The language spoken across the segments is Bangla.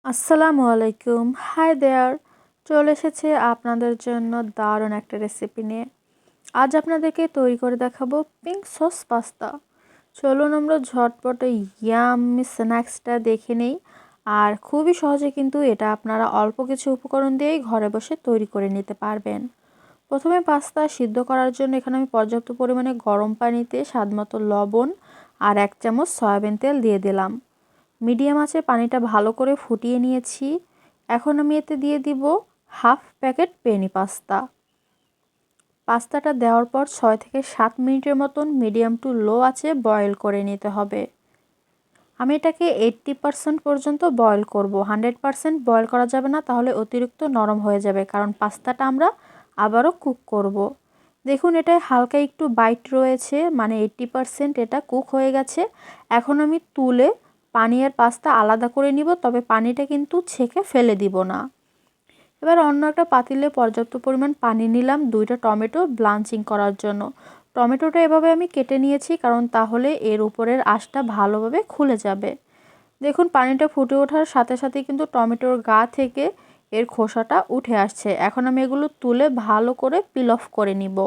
আসসালামুয়ালাইকুম, হাই দেয়ার। চলে এসেছে আপনাদের জন্য দারুণ একটা রেসিপি নিয়ে। আজ আপনাদেরকে তৈরি করে দেখাবো পিঙ্ক সস পাস্তা। চলুন আমরা ঝটপট ইয়াম্মি স্ন্যাক্সটা দেখে নেই। আর খুবই সহজে কিন্তু এটা আপনারা অল্প কিছু উপকরণ দিয়েই ঘরে বসে তৈরি করে নিতে পারবেন। প্রথমে পাস্তা সিদ্ধ করার জন্য এখানে আমি পর্যাপ্ত পরিমাণে গরম পানিতে স্বাদমতো লবণ আর 1 চামচ সয়াবিন তেল দিয়ে দিলাম। মিডিয়াম আঁচে পানিটা ভালো করে ফুটিয়ে নিয়েছি। এখন আমি এতে দিয়ে দিব হাফ প্যাকেট পেনি পাস্তা। পাস্তাটা দেওয়ার পর 6 থেকে 7 মিনিটের মতন মিডিয়াম টু লো আঁচে বয়েল করে নিতে হবে। আমি এটাকে 80% পর্যন্ত বয়েল করব। 100% বয়েল করা যাবে না, তাহলে অতিরিক্ত নরম হয়ে যাবে, কারণ পাস্তাটা আমরা আবারও কুক করব। দেখুন এটায় হালকা একটু বাইট রয়েছে, মানে 80% এটা কুক হয়ে গেছে। এখন আমি তুলে পানি আর পাস্তা আলাদা করে নিব, তবে পানিটা কিন্তু ছেঁকে ফেলে দিব না। এবার অন্য একটা পাতিলে পর্যাপ্ত পরিমাণ পানি নিলাম 2টা টমেটো ব্লাঞ্চিং করার জন্য। টমেটোটা এভাবে আমি কেটে নিয়েছি, কারণ তাহলে এর উপরের আঁশটা ভালোভাবে খুলে যাবে। দেখুন পানিটা ফুটে ওঠার সাথে সাথেই কিন্তু টমেটোর গা থেকে এর খোসাটা উঠে আসছে। এখন আমি এগুলো তুলে ভালো করে পিল অফ করে নিব,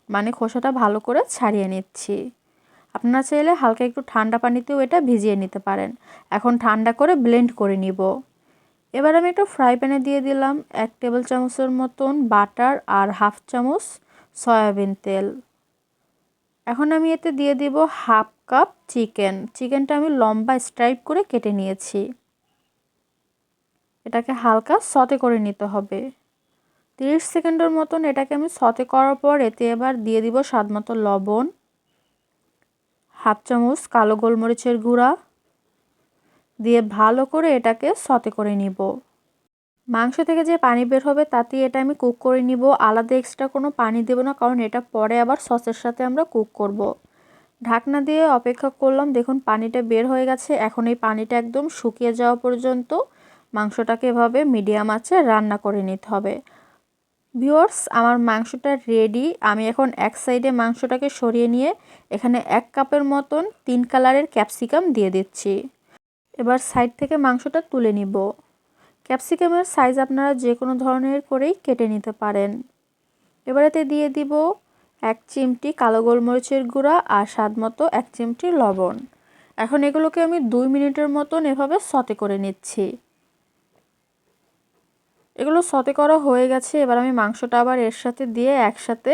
মানে খোসাটা ভালো করে ছাড়িয়ে নিচ্ছি। আপনারা চাইলে হালকা একটু ঠান্ডা পানিতেও এটা ভিজিয়ে নিতে পারেন। এখন ঠান্ডা করে ব্লেন্ড করে নিব। এবার আমি একটা ফ্রাই প্যানে দিয়ে দিলাম 1 টেবিল চামচের মতন বাটার আর হাফ চামচ সয়াবিন তেল। এখন আমি এতে দিয়ে দিব হাফ কাপ চিকেনটা আমি লম্বা স্ট্রাইপ করে কেটে নিয়েছি। এটাকে হালকা সতে করে নিতে হবে। 30 সেকেন্ডের মতন এটাকে আমি সতে করার পর এতে এবার দিয়ে দিব স্বাদমতো লবণ, হাফ চামচ কালো গোলমরিচের গুঁড়া দিয়ে ভালো করে এটাকে সতে করে নিব। মাংস থেকে যে পানি বের হবে তাতেই এটা আমি কুক করে নিব। আলাদা এক্সট্রা কোনো পানি দেব না, কারণ এটা পরে আবার সসের সাথে আমরা কুক করব। ঢাকনা দিয়ে অপেক্ষা করলাম। দেখুন পানিটা বের হয়ে গেছে। এখন এই পানিটা একদম শুকিয়ে যাওয়া পর্যন্ত মাংসটাকে এভাবে মিডিয়াম আঁচে রান্না করে নিতে হবে। ভিউয়ার্স, আমার মাংসটা রেডি। আমি এখন এক সাইডে মাংসটাকে সরিয়ে নিয়ে এখানে 1 কাপের মতন 3 কালারের ক্যাপসিকাম দিয়ে দিচ্ছি। এবার সাইড থেকে মাংসটা তুলে নিব। ক্যাপসিকামের সাইজ আপনারা যে কোনো ধরনের করেই কেটে নিতে পারেন। এবার এতে দিয়ে দিব 1 চিমটি কালো গোলমরিচের গুঁড়া আর স্বাদমতো 1 চিমটি লবণ। এখন এগুলোকে আমি 2 মিনিটের মতন এভাবে সতে করে নিচ্ছি। এগুলো সতে করা হয়ে গেছে। এবার আমি মাংসটা আবার এর সাথে দিয়ে একসাথে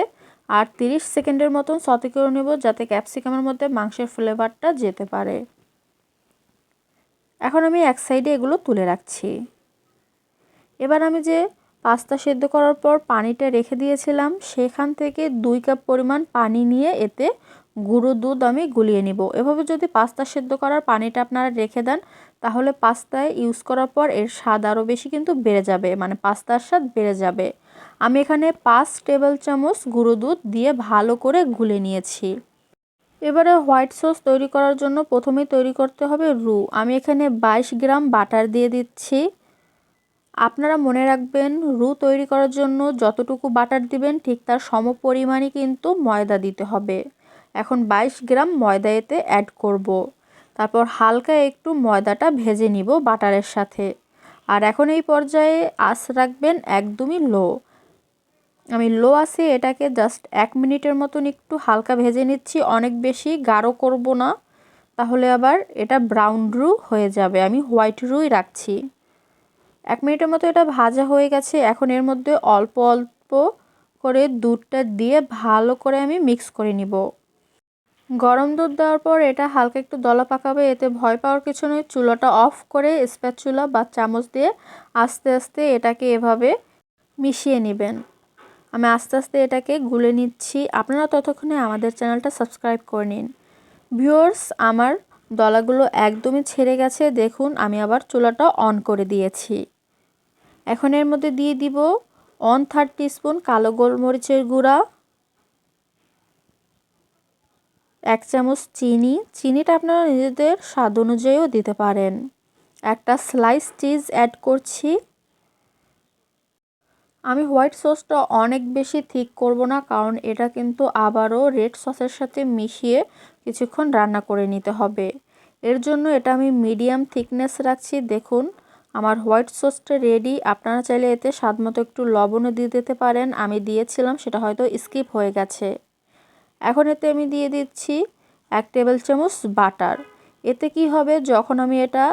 আর 30 সেকেন্ডের মতন সতে করে নেব, যাতে ক্যাপসিকামের মধ্যে মাংসের ফ্লেভারটা যেতে পারে। এখন আমি এক সাইডে এগুলো তুলে রাখছি। এবার আমি যে পাস্তা সেদ্ধ করার পর পানিটা রেখে দিয়েছিলাম, সেখান থেকে 2 কাপ পরিমাণ পানি নিয়ে এতে গুঁড়ো দুধ আমি গুলিয়ে নিব। এভাবে যদি পাস্তা সেদ্ধ করার পানিটা আপনারা রেখে দেন, তাহলে পাস্তায় ইউজ করার পর এর স্বাদ আরও বেশি কিন্তু বেড়ে যাবে, মানে পাস্তার স্বাদ বেড়ে যাবে। আমি এখানে 5 টেবিল চামচ গুঁড়ো দুধ দিয়ে ভালো করে গুলে নিয়েছি। এবারে হোয়াইট সস তৈরি করার জন্য প্রথমেই তৈরি করতে হবে রু। আমি এখানে 22 গ্রাম বাটার দিয়ে দিচ্ছি। আপনারা মনে রাখবেন, রু তৈরি করার জন্য যতটুকু বাটার দিবেন ঠিক তার সমপরিমাণই কিন্তু ময়দা দিতে হবে। এখন 22 গ্রাম ময়দা এতে অ্যাড করব। তারপর হালকা একটু ময়দাটা ভেজে নিব বাটারের সাথে। আর এখন এই পর্যায়ে আঁচ রাখবেন একদমই লো। আমি লো আঁচে এটাকে জাস্ট 1 মিনিটের মতন একটু হালকা ভেজে নিচ্ছি। অনেক বেশি গাঢ় করব না, তাহলে আবার এটা ব্রাউন রু হয়ে যাবে। আমি হোয়াইট রুই রাখছি। 1 মিনিটের মতো এটা ভাজা হয়ে গেছে। এখন এর মধ্যে অল্প অল্প করে দুধটা দিয়ে ভালো করে আমি মিক্স করে নিব। গরম দুধ দেওয়ার পর এটা হালকা একটু দলা পাকাবে, এতে ভয় পাওয়ার কিছু নেই। চুলাটা অফ করে স্প্যাচুলা বা চামচ দিয়ে আস্তে আস্তে এটাকে এভাবে মিশিয়ে নেবেন। আমি আস্তে আস্তে এটাকে গুলে নিচ্ছি। আপনারা ততক্ষণে আমাদের চ্যানেলটা সাবস্ক্রাইব করে নিন। ভিউয়ার্স, আমার দলাগুলো একদমই ছেড়ে গেছে। দেখুন আমি আবার চুলাটা অন করে দিয়েছি। এখন এর মধ্যে দিয়ে দিব 1/3 টিস্পুন কালো গোলমরিচের গুঁড়া, 1 চামচ চিনিটা আপনারা নিজেদের স্বাদ অনুযায়ীও দিতে পারেন। একটা স্লাইস চিজ অ্যাড করছি। আমি হোয়াইট সসটা অনেক বেশি থিক করব না, কারণ এটা কিন্তু আবারও রেড সসের সাথে মিশিয়ে কিছুক্ষণ রান্না করে নিতে হবে। এর জন্য এটা আমি মিডিয়াম থিকনেস রাখছি। দেখুন আমার হোয়াইট সসটা রেডি। আপনারা চাইলে এতে স্বাদমতো একটু লবণও দিয়ে দিতে পারেন, আমি দিয়েছিলাম, সেটা হয়তো স্কিপ হয়ে গেছে। এখন এতে আমি দিয়ে দিচ্ছি 1 টেবিল চামচ বাটার। এতে কি হবে, যখন আমি এটা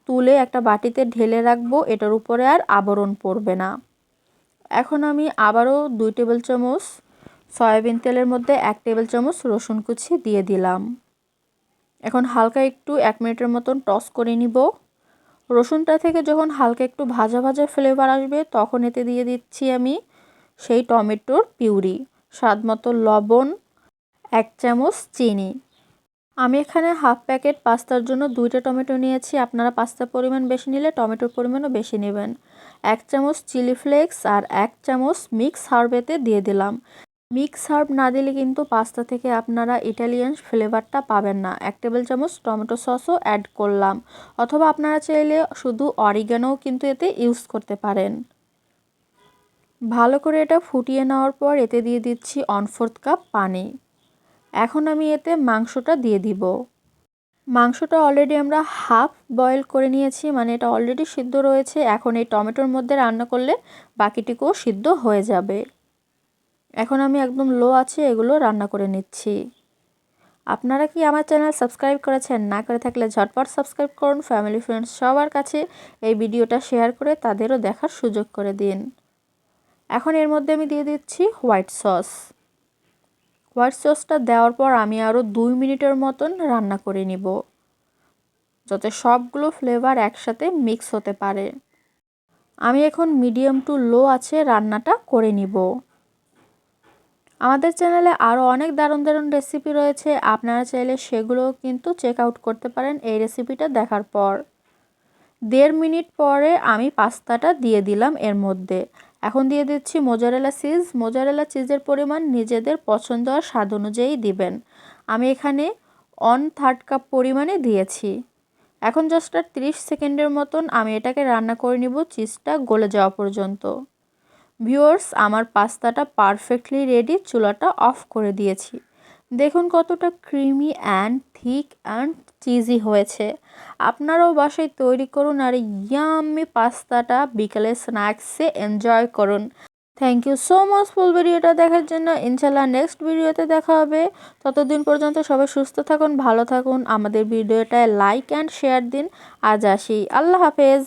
তুলে একটা বাটিতে ঢেলে রাখবো, এটার উপরে আর আবরণ পড়বে না। এখন আমি আবারও 2 টেবিল চামচ সয়াবিন তেলের মধ্যে 1 টেবিল চামচ রসুন কুচি দিয়ে দিলাম। এখন হালকা একটু 1 মিনিটের মতন টস করে নিব। রসুনটা থেকে যখন হালকা একটু ভাজা ভাজা ফ্লেভার আসবে, তখন এতে দিয়ে দিচ্ছি আমি সেই টমেটোর পিউরি, স্বাদমতো লবণ, 1 চামচ চিনি। আমি এখানে হাফ প্যাকেট পাস্তার জন্য 2টা টমেটো নিয়েছি। আপনারা পাস্তার পরিমাণ বেশি নিলে টমেটোর পরিমাণও বেশি নেবেন। 1 চামচ চিলি ফ্লেক্স আর 1 চামচ মিক্স হার্ব এতে দিয়ে দিলাম। মিক্স হার্ব না দিলে কিন্তু পাস্তা থেকে আপনারা ইটালিয়ান ফ্লেভারটা পাবেন না। 1 টেবিল চামচ টমেটো সসও অ্যাড করলাম, অথবা আপনারা চাইলে শুধু অরিগানোও কিন্তু এতে ইউজ করতে পারেন। ভালো করে এটা ফুটিয়ে নেওয়ার পর এতে দিয়ে দিচ্ছি 1/4 কাপ পানি। এখন আমি এতে মাংসটা দিয়ে দিব। মাংসটা অলরেডি আমরা হাফ বয়েল করে নিয়েছি, মানে এটা অলরেডি সিদ্ধ রয়েছে। এখন এই টমেটোর মধ্যে রান্না করলে বাকিটুকুও সিদ্ধ হয়ে যাবে। এখন আমি একদম লো আছে এগুলো রান্না করে নিচ্ছি। আপনারা কি আমার চ্যানেল সাবস্ক্রাইব করেছেন? না করে থাকলে ঝটপট সাবস্ক্রাইব করুন। ফ্যামিলি ফ্রেন্ডস সবার কাছে এই ভিডিওটা শেয়ার করে তাদেরও দেখার সুযোগ করে দিন। এখন এর মধ্যে আমি দিয়ে দিচ্ছি হোয়াইট সস। হোয়াইট সসটা দেওয়ার পর আমি আরও 2 মিনিটের মতন রান্না করে নিব, যাতে সবগুলো ফ্লেভার একসাথে মিক্স হতে পারে। আমি এখন মিডিয়াম টু লো আছে রান্নাটা করে নিব। আমাদের চ্যানেলে আরও অনেক দারুণ দারুণ রেসিপি রয়েছে, আপনারা চাইলে সেগুলোও কিন্তু চেক আউট করতে পারেন এই রেসিপিটা দেখার পর। 1.5 মিনিট পরে আমি পাস্তাটা দিয়ে দিলাম এর মধ্যে। এখন দিয়ে দিচ্ছি মোজারেলা চিজ। মোজারেলা চিজের পরিমাণ নিজেদের পছন্দ আর স্বাদ অনুযায়ী দিবেন। আমি এখানে 1/3 কাপ পরিমাণে দিয়েছি। এখন জাস্ট 30 সেকেন্ডের মতন আমি এটাকে রান্না করে নিব, চিজটা গলে যাওয়া পর্যন্ত। ভিউয়ার্স, আমার পাস্তাটা পারফেক্টলি রেডি। চুলাটা অফ করে দিয়েছি। দেখুন কতটা creamy and thick and cheesy হয়েছে। আপনারাও বাসায় তৈরি করুন আর ইয়াম্মি পাস্তাটা বিকেলে স্ন্যাক্সে এনজয় করুন। Thank you so much full ভিডিওটা দেখার জন্য। ইনশাল্লাহ নেক্সট ভিডিওতে দেখা হবে। ততদিন পর্যন্ত সবাই সুস্থ থাকুন, ভালো থাকুন। আমাদের ভিডিওটায় লাইক অ্যান্ড শেয়ার দিন। আজ আসি, আল্লাহ হাফেজ।